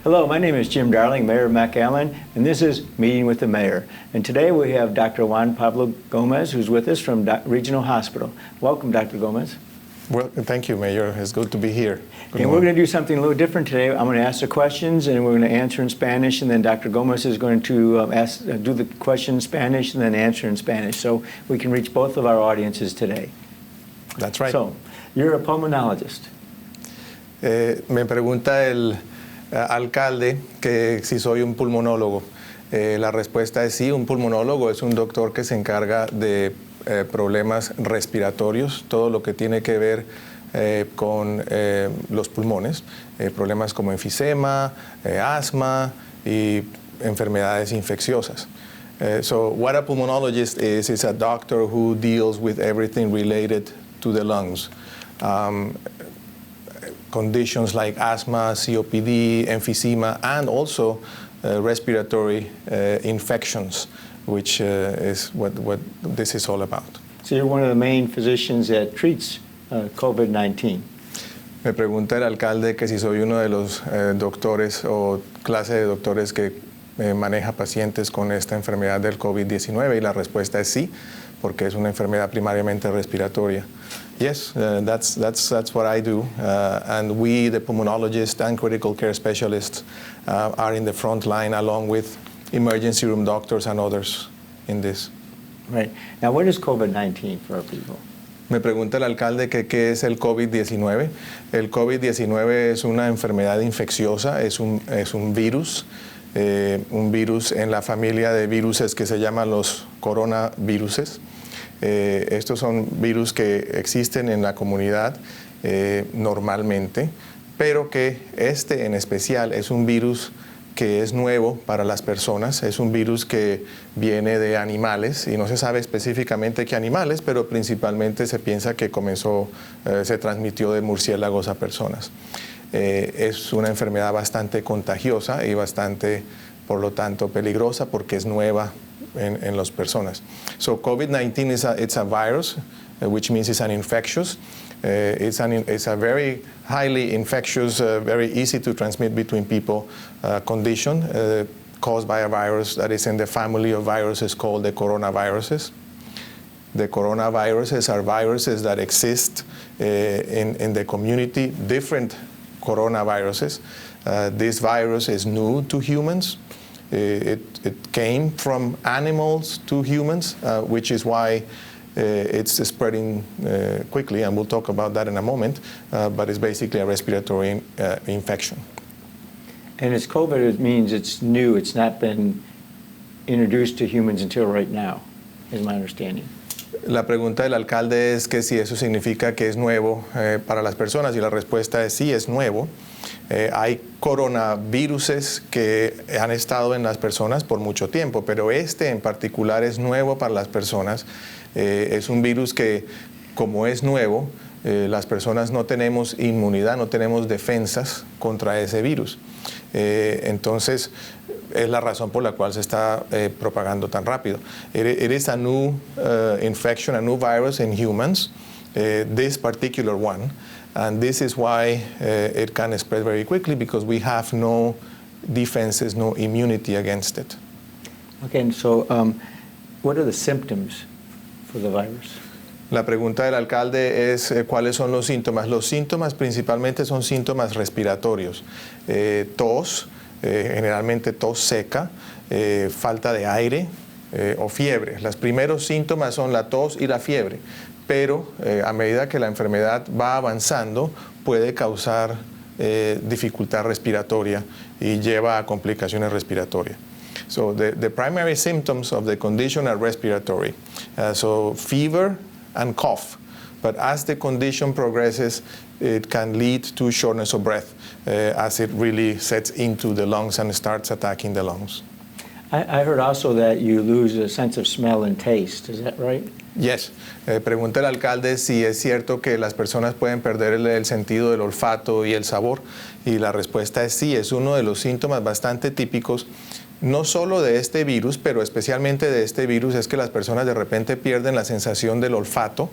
Hello, my name is Jim Darling, Mayor of McAllen, and this is Meeting with the Mayor. And today we have Dr. Juan Pablo Gomez, who's with us from Regional Hospital. Welcome, Dr. Gomez. Well, thank you, Mayor. It's good to be here. And we're going to do something a little different today. I'm going to ask the questions, and we're going to answer in Spanish, and then Dr. Gomez is going to do the question in Spanish and then answer in Spanish, so we can reach both of our audiences today. That's right. So, you're a pulmonologist. Me pregunta el alcalde que si soy un pulmonólogo. La respuesta es sí, un pulmonólogo es un doctor que se encarga de problemas respiratorios, todo lo que tiene que ver con los pulmones, problemas como enfisema, asma y enfermedades infecciosas. So what a pulmonologist is a doctor who deals with everything related to the lungs. Conditions like asthma, COPD, emphysema, and also respiratory infections, which is what this is all about. So you're one of the main physicians that treats COVID-19. Me pregunta el alcalde que si soy uno de los doctores o clase de doctores que maneja pacientes con esta enfermedad del COVID-19, y la respuesta es sí, porque es una enfermedad primariamente respiratoria. Yes, that's what I do, and we, the pulmonologists and critical care specialists, are in the front line along with emergency room doctors and others in this. Right. Now, what is COVID-19 for our people? Me pregunta el alcalde que qué es el COVID-19. El COVID-19 es una enfermedad infecciosa, es un virus en la familia de viruses que se llaman los coronaviruses. Estos son virus que existen en la comunidad normalmente, pero que este en especial es un virus que es nuevo para las personas, es un virus que viene de animales y no se sabe específicamente qué animales, pero principalmente se piensa que se transmitió de murciélagos a personas. Es una enfermedad bastante contagiosa y bastante, por lo tanto, peligrosa porque es nueva en las personas. So COVID-19 it's a virus, which means it's an infectious. It's a very highly infectious, very easy to transmit between people condition caused by a virus that is in the family of viruses called the coronaviruses. The coronaviruses are viruses that exist in the community, different coronaviruses. This virus is new to humans. It came from animals to humans, which is why it's spreading quickly, and we'll talk about that in a moment, but it's basically a respiratory infection. And it's COVID, it means it's new. It's not been introduced to humans until right now, is my understanding. La pregunta del alcalde es que si eso significa que es nuevo para las personas, y la respuesta es sí, es nuevo. Hay coronaviruses que han estado en las personas por mucho tiempo, pero este en particular es nuevo para las personas. Es un virus que, como es nuevo, las personas no tenemos inmunidad, no tenemos defensas contra ese virus. Entonces, es la razón por la cual se está propagando tan rápido. It is a new infection, a new virus in humans, this particular one. And this is why it can spread very quickly, because we have no defenses, no immunity against it. Okay, and so what are the symptoms for the virus? La pregunta del alcalde es cuáles son los síntomas. Los síntomas principalmente son síntomas respiratorios. Tos, generalmente tos seca, falta de aire o fiebre. Los primeros síntomas son la tos y la fiebre. Pero a medida que la enfermedad va avanzando, puede causar dificultad respiratoria y lleva a complicaciones respiratorias. So the primary symptoms of the condition are respiratory. So fever and cough. But as the condition progresses, it can lead to shortness of breath as it really sets into the lungs and starts attacking the lungs. I heard also that you lose a sense of smell and taste. Is that right? Yes. Pregunta el alcalde si es cierto que las personas pueden perder el sentido del olfato y el sabor. Y la respuesta es sí, es uno de los síntomas bastante típicos no solo de este virus, pero especialmente de este virus, es que las personas de repente pierden la sensación del olfato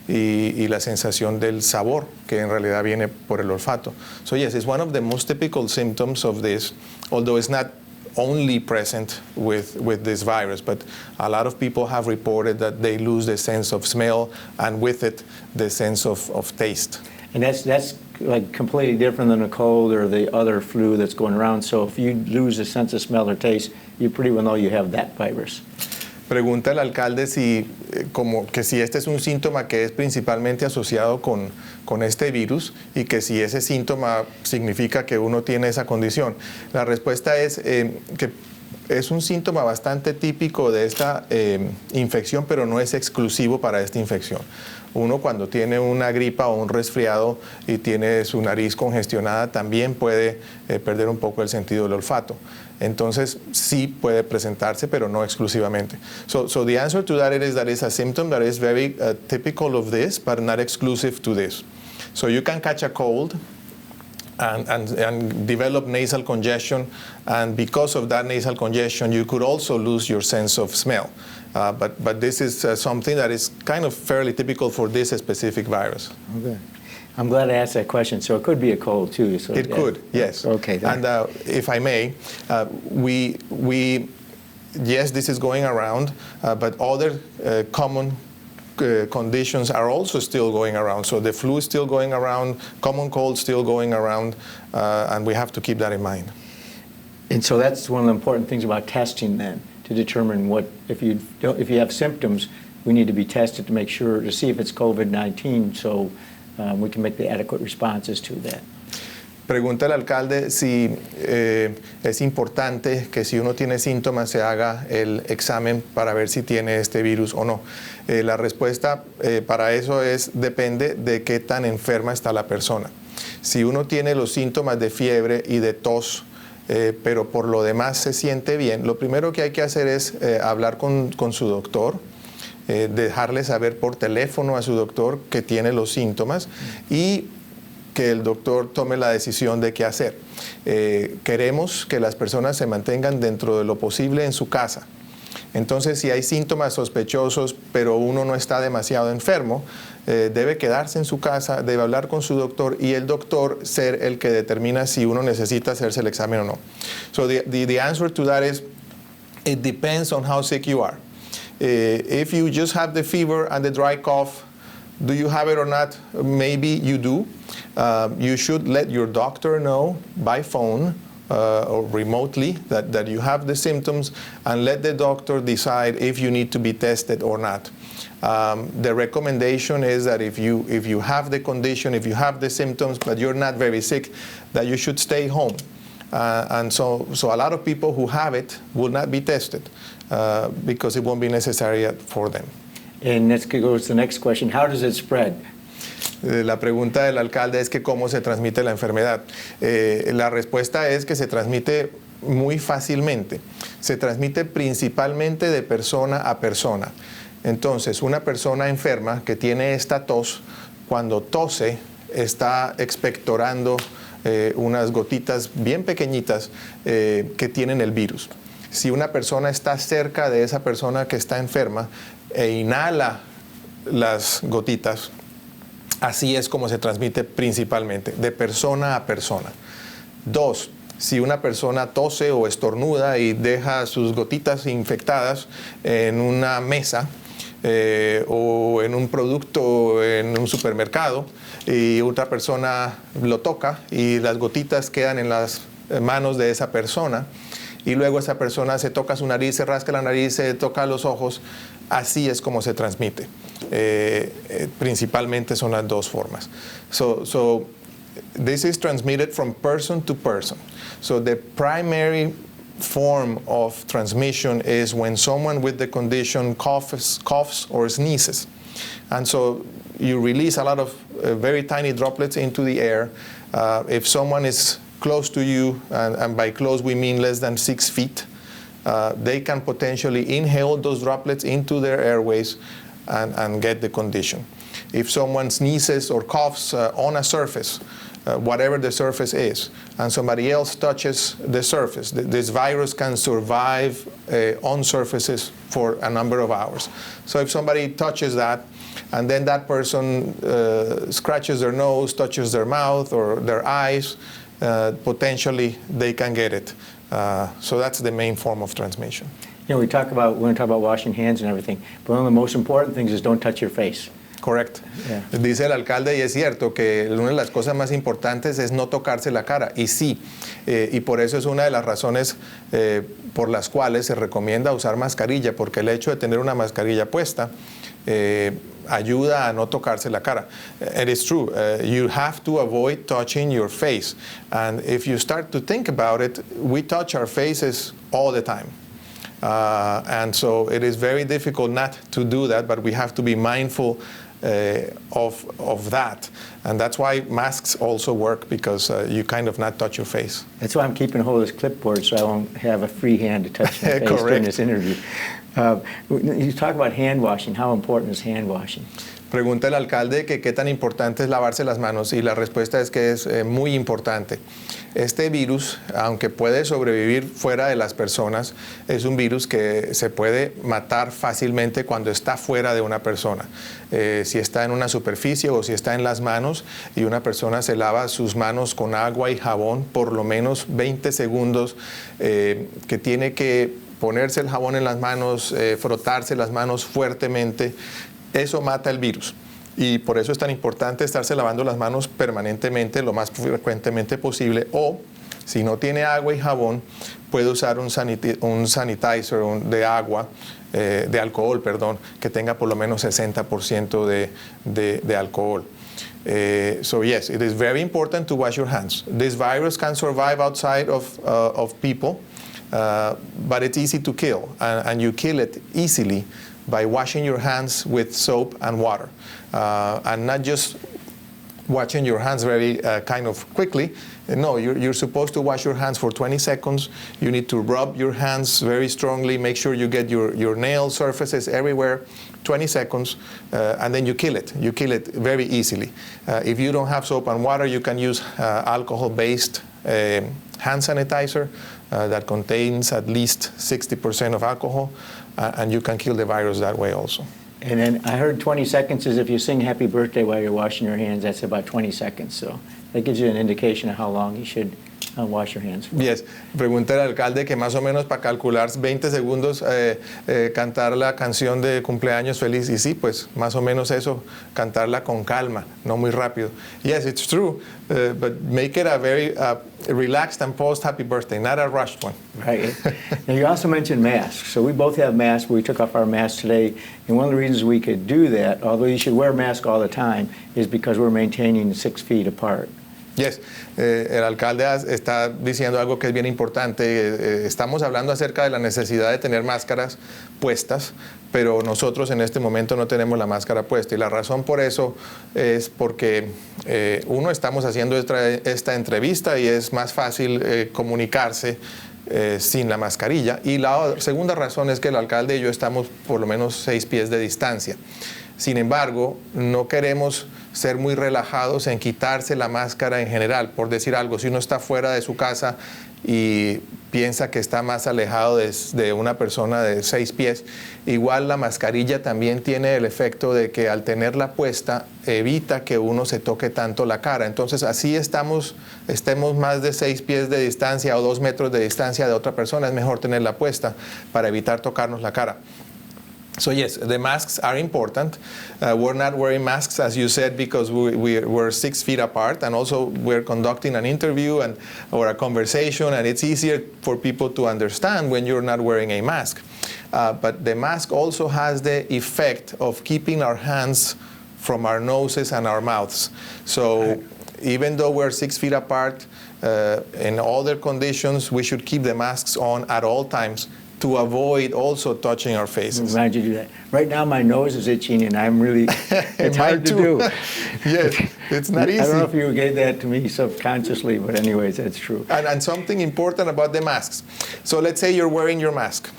y la sensación del sabor, que en realidad viene por el olfato. So yes, it's one of the most typical symptoms of this, although it's not only present with this virus, but a lot of people have reported that they lose the sense of smell and with it the sense of taste. And that's like completely different than a cold or the other flu that's going around. So if you lose a sense of smell or taste, you pretty well know you have that virus. Pregunta el alcalde si este es un síntoma que es principalmente asociado con este virus y que si ese síntoma significa que uno tiene esa condición. La respuesta es que es un síntoma bastante típico de esta infección, pero no es exclusivo para esta infección. Uno cuando tiene una gripa o un resfriado y tiene su nariz congestionada también puede perder un poco el sentido del olfato. Entonces sí puede presentarse, pero no exclusivamente. So the answer to that is that it's a symptom that is very typical of this, but not exclusive to this. So you can catch a cold and develop nasal congestion, and because of that nasal congestion, you could also lose your sense of smell. But this is something that is kind of fairly typical for this specific virus. Okay. I'm glad I asked that question. So it could be a cold too. So it could, yes. Okay. And if I may, yes, this is going around, but other common conditions are also still going around. So the flu is still going around, common cold still going around, and we have to keep that in mind. And so that's one of the important things about testing then, to determine what, if you have symptoms, we need to be tested to make sure, to see if it's COVID-19, so we can make the adequate responses to that. Pregunta el alcalde si es importante que si uno tiene síntomas se haga el examen para ver si tiene este virus o no. La respuesta para eso depende de qué tan enferma está la persona. Si uno tiene los síntomas de fiebre y de tos, pero por lo demás se siente bien, lo primero que hay que hacer es hablar con su doctor, dejarle saber por teléfono a su doctor que tiene los síntomas y que el doctor tome la decisión de qué hacer. Queremos que las personas se mantengan dentro de lo posible en su casa. Entonces, si hay síntomas sospechosos, pero uno no está demasiado enfermo, debe quedarse en su casa, debe hablar con su doctor y el doctor ser el que determina si uno necesita hacerse el examen o no. So the answer to that is, it depends on how sick you are. If you just have the fever and the dry cough, do you have it or not? Maybe you do. You should let your doctor know by phone or remotely that you have the symptoms and let the doctor decide if you need to be tested or not. The recommendation is that if you have the condition, if you have the symptoms, but you're not very sick, that you should stay home. And so a lot of people who have it will not be tested because it won't be necessary for them. And let's go to the next question. How does it spread? La pregunta del alcalde es que cómo se transmite la enfermedad. La respuesta es que se transmite muy fácilmente. Se transmite principalmente de persona a persona. Entonces, una persona enferma que tiene esta tos, cuando tose, está expectorando unas gotitas bien pequeñitas que tienen el virus. Si una persona está cerca de esa persona que está enferma e inhala las gotitas, así es como se transmite principalmente, de persona a persona. 2, si una persona tose o estornuda y deja sus gotitas infectadas en una mesa o en un producto en un supermercado y otra persona lo toca y las gotitas quedan en las manos de esa persona y luego esa persona se toca su nariz, se rasca la nariz, se toca los ojos, así es como se transmite. Principalmente son las dos formas. So this is transmitted from person to person. So the primary form of transmission is when someone with the condition coughs or sneezes. And so you release a lot of very tiny droplets into the air. If someone is close to you, and by close we mean less than 6 feet, they can potentially inhale those droplets into their airways and get the condition. If someone sneezes or coughs on a surface, whatever the surface is, and somebody else touches the surface, this virus can survive on surfaces for a number of hours. So if somebody touches that, and then that person scratches their nose, touches their mouth or their eyes, potentially they can get it. So that's the main form of transmission. You know, we're going to talk about washing hands and everything, but one of the most important things is don't touch your face. Correcto. Yeah. Dice el alcalde, y es cierto, que una de las cosas más importantes es no tocarse la cara. Y sí, y por eso es una de las razones por las cuales se recomienda usar mascarilla, porque el hecho de tener una mascarilla puesta ayuda a no tocarse la cara. It is true. You have to avoid touching your face. And if you start to think about it, we touch our faces all the time. And so it is very difficult not to do that, but we have to be mindful of that. And that's why masks also work, because you kind of not touch your face. That's why I'm keeping a hold of this clipboard so I won't have a free hand to touch my face during this interview. You talk about hand washing. How important is hand washing? Pregunta el alcalde que qué tan importante es lavarse las manos, y la respuesta es que es muy importante. Este virus, aunque puede sobrevivir fuera de las personas, es un virus que se puede matar fácilmente cuando está fuera de una persona. Si está en una superficie o si está en las manos y una persona se lava sus manos con agua y jabón, por lo menos 20 segundos, que tiene que ponerse el jabón en las manos, frotarse las manos fuertemente, eso mata el virus. Y por eso es tan importante estarse lavando las manos permanentemente, lo más frecuentemente posible, o si no tiene agua y jabón, puede usar un sanitizer de agua, de alcohol, perdón, que tenga por lo menos 60% de alcohol. So yes, it is very important to wash your hands. This virus can survive outside of people, but it's easy to kill, and you kill it easily by washing your hands with soap and water. And not just washing your hands very kind of quickly. No, you're supposed to wash your hands for 20 seconds. You need to rub your hands very strongly, make sure you get your nail surfaces everywhere, 20 seconds, and then you kill it. You kill it very easily. If you don't have soap and water, you can use alcohol-based hand sanitizer that contains at least 60% of alcohol, and you can kill the virus that way also. And then I heard 20 seconds is if you sing happy birthday while you're washing your hands, that's about 20 seconds. So that gives you an indication of how long you should wash your hands for. Yes. Pregunta el alcalde que más o menos para calcular 20 segundos cantar la canción de cumpleaños feliz. Y sí, pues más o menos eso, cantarla con calma, no muy rápido. Yes, it's true, but make it a very relaxed and post happy birthday, not a rushed one. Right. And you also mentioned masks. So we both have masks. We took off our masks today. And one of the reasons we could do that, although you should wear a mask all the time, is because we're maintaining 6 feet apart. Yes, el alcalde está diciendo algo que es bien importante. Estamos hablando acerca de la necesidad de tener máscaras puestas, pero nosotros en este momento no tenemos la máscara puesta. Y la razón por eso es porque, uno, estamos haciendo esta entrevista y es más fácil comunicarse sin la mascarilla. Y la segunda razón es que el alcalde y yo estamos por lo menos 6 pies de distancia. Sin embargo, no queremos ser muy relajados en quitarse la máscara en general. Por decir algo, si uno está fuera de su casa y piensa que está más alejado de una persona de 6 pies, igual la mascarilla también tiene el efecto de que al tenerla puesta evita que uno se toque tanto la cara. Entonces así estemos más de 6 pies de distancia o 2 metros de distancia de otra persona, es mejor tenerla puesta para evitar tocarnos la cara. So yes, the masks are important. We're not wearing masks, as you said, because we're 6 feet apart, and also we're conducting an interview or a conversation, and it's easier for people to understand when you're not wearing a mask. But the mask also has the effect of keeping our hands from our noses and our mouths. So even though we're 6 feet apart, in other conditions, we should keep the masks on at all times to avoid also touching our faces. I'm glad you do that. Right now my nose is itching and I'm really, it's hard to do. Yes, it's not easy. I don't know if you gave that to me subconsciously, but anyways, that's true. And something important about the masks. So let's say you're wearing your mask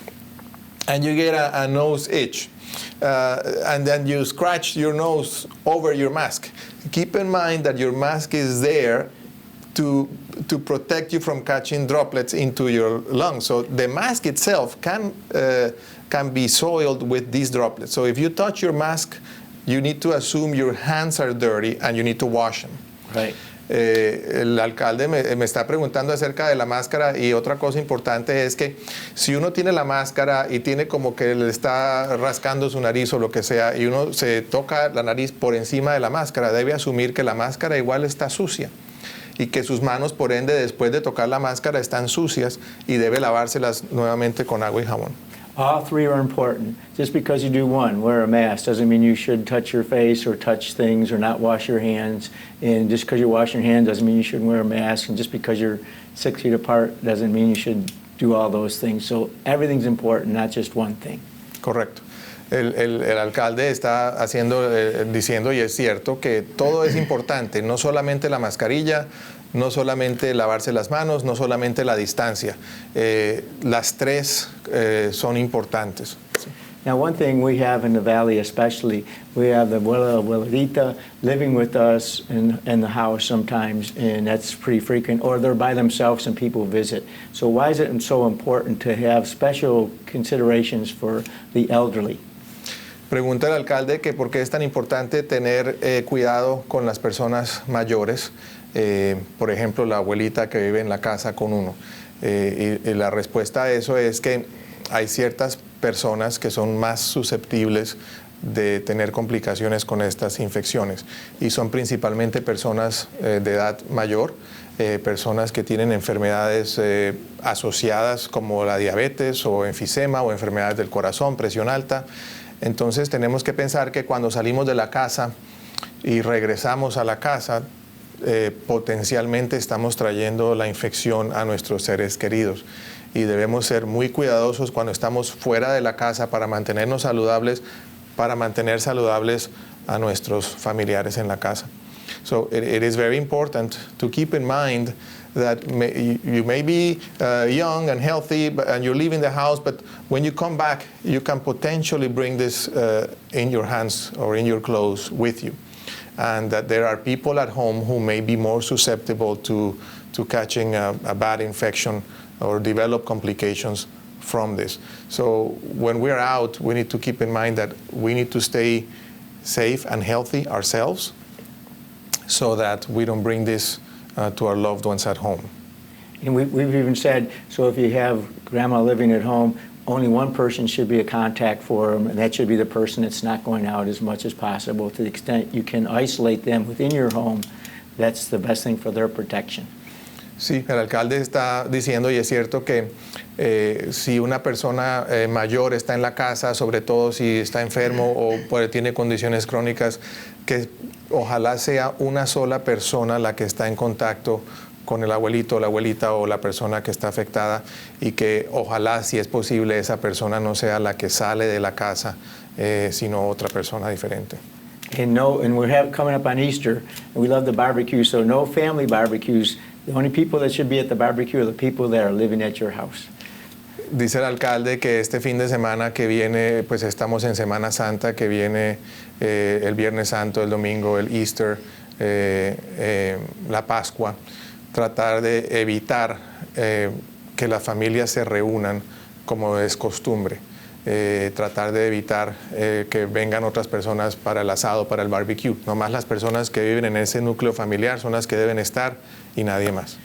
and you get a nose itch, and then you scratch your nose over your mask. Keep in mind that your mask is there to protect you from catching droplets into your lungs. So the mask itself can be soiled with these droplets. So if you touch your mask, you need to assume your hands are dirty and you need to wash them. Right. El alcalde me está preguntando acerca de la máscara, y otra cosa importante es que si uno tiene la máscara y tiene como que le está rascando su nariz o lo que sea, y uno se toca la nariz por encima de la máscara, debe asumir que la máscara igual está sucia y que sus manos, por ende, después de tocar la máscara están sucias y debe lavárselas nuevamente con agua y jabón. All three are important. Just because you do one, wear a mask, doesn't mean you should touch your face or touch things or not wash your hands. And just because you wash your hands doesn't mean you shouldn't wear a mask. And just because you're 6 feet apart doesn't mean you should do all those things. So everything's important, not just one thing. Correcto. El alcalde está diciendo, y es cierto, que todo es importante, no solamente la mascarilla, no solamente lavarse las manos, no solamente la distancia. Las tres son importantes. Now, one thing we have in the valley especially, we have the abuelita living with us in the house sometimes, and that's pretty frequent, or they're by themselves and people visit. So why is it so important to have special considerations for the elderly? Pregunta el alcalde que por qué es tan importante tener cuidado con las personas mayores, por ejemplo, la abuelita que vive en la casa con uno. Y la respuesta a eso es que hay ciertas personas que son más susceptibles de tener complicaciones con estas infecciones, y son principalmente personas de edad mayor, personas que tienen enfermedades asociadas como la diabetes o enfisema o enfermedades del corazón, presión alta. Entonces tenemos que pensar que cuando salimos de la casa y regresamos a la casa, potencialmente estamos trayendo la infección a nuestros seres queridos, y debemos ser muy cuidadosos cuando estamos fuera de la casa para mantenernos saludables, para mantener saludables a nuestros familiares en la casa. So it is very important to keep in mind that you may be young and healthy and you're leaving the house, but when you come back, you can potentially bring this in your hands or in your clothes with you. And that there are people at home who may be more susceptible to catching a bad infection or develop complications from this. So when we're out, we need to keep in mind that we need to stay safe and healthy ourselves so that we don't bring this to our loved ones at home. And we've even said, so if you have grandma living at home, only one person should be a contact for them, and that should be the person that's not going out as much as possible. To the extent you can isolate them within your home, that's the best thing for their protection. Sí, el alcalde está diciendo, y es cierto, que si una persona mayor está en la casa, sobre todo si está enfermo o tiene condiciones crónicas, que ojalá sea una sola persona la que está en contacto con el abuelito, la abuelita o la persona que está afectada, y que ojalá, si es posible, esa persona no sea la que sale de la casa, sino otra persona diferente. And we're coming up on Easter, and we love the barbecue, so no family barbecues. The only people that should be at the barbecue are the people that are living at your house. Dice el alcalde que este fin de semana que viene, pues estamos en Semana Santa, que viene el Viernes Santo, el domingo, el Easter, la Pascua, tratar de evitar que las familias se reúnan como es costumbre. Tratar de evitar que vengan otras personas para el asado, para el barbecue. Nomás las personas que viven en ese núcleo familiar son las que deben estar y nadie más.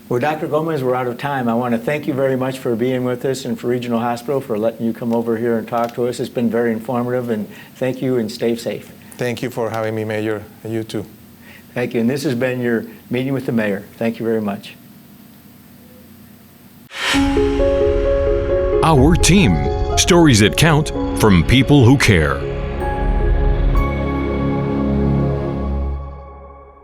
Well, Dr. Gomez, we're out of time. I want to thank you very much for being with us, and for Regional Hospital for letting you come over here and talk to us. It's been very informative, and thank you, and stay safe. Thank you for having me, Mayor, and you too. Thank you, and this has been your meeting with the mayor. Thank you very much. Our team. Stories that count from people who care.